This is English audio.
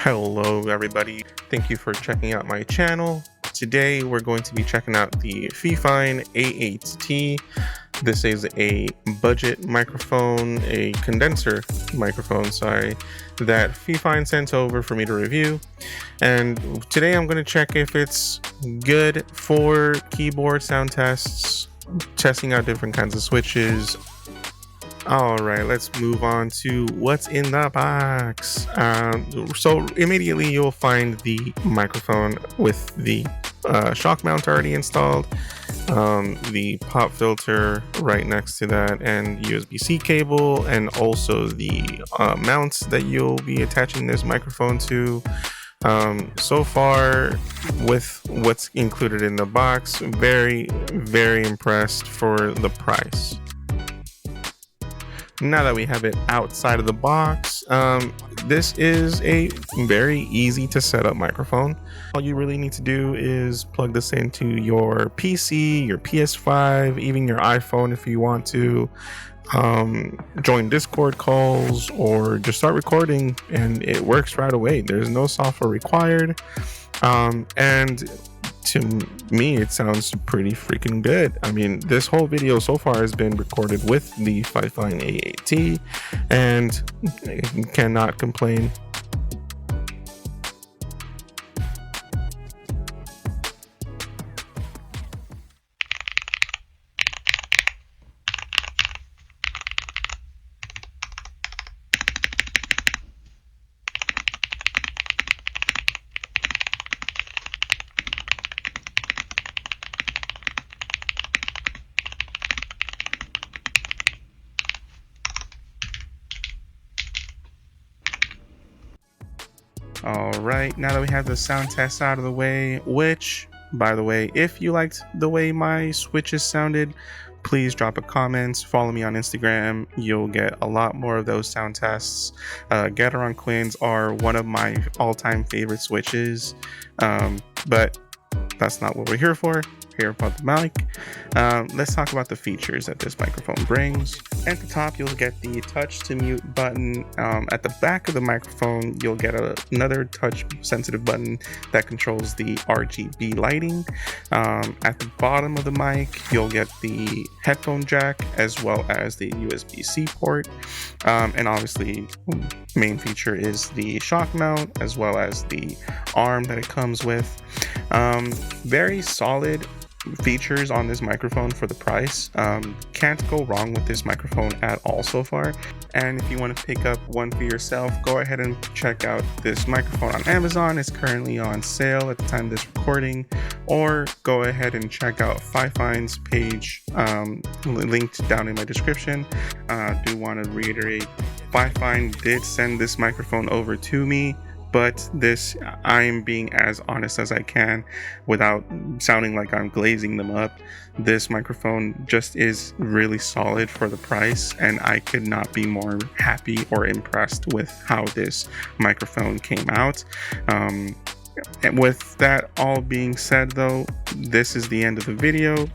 Hello everybody, thank you for checking out my channel. Today we're going to be checking out the FiFine A8T. This is a budget microphone, a condenser microphone, that FiFine sent over for me to review. And today I'm going to check if it's good for keyboard sound tests, testing out different kinds of switches. Alright, let's move on to what's in the box. So immediately you'll find the microphone with the shock mount already installed, the pop filter right next to that, and USB-C cable, and also the mounts that you'll be attaching this microphone to. So far with what's included in the box, very impressed for the price. Now that we have it outside of the box, this is a very easy to set up microphone. All you really need to do is plug this into your PC, your PS5, even your iPhone if you want to. Join Discord calls or just start recording and it works right away. There's no software required. And to me, it sounds pretty freaking good. I mean, this whole video so far has been recorded with the FiFine A8T and I cannot complain. Alright, now that we have the sound test out of the way, which, by the way, if you liked the way my switches sounded, please drop a comment, follow me on Instagram, you'll get a lot more of those sound tests. Gateron Quins are one of my all-time favorite switches, but that's not what we're here for. Here about the mic. Let's talk about the features that this microphone brings. At the top, you'll get the touch to mute button. At the back of the microphone, you'll get another touch sensitive button that controls the RGB lighting. At the bottom of the mic, you'll get the headphone jack as well as the USB-C port. And obviously, main feature is the shock mount as well as the arm that it comes with. Very solid features on this microphone for the price. Can't go wrong with this microphone at all so far. And if you want to pick up one for yourself, go ahead and check out this microphone on Amazon. It's currently on sale at the time of this recording, or go ahead and check out FiFine's page, linked down in my description. Do want to reiterate, FiFine did send this microphone over to me, but I'm being as honest as I can without sounding like I'm glazing them up. This microphone just is really solid for the price, and I could not be more happy or impressed with how this microphone came out. And with that all being said though, this is the end of the video.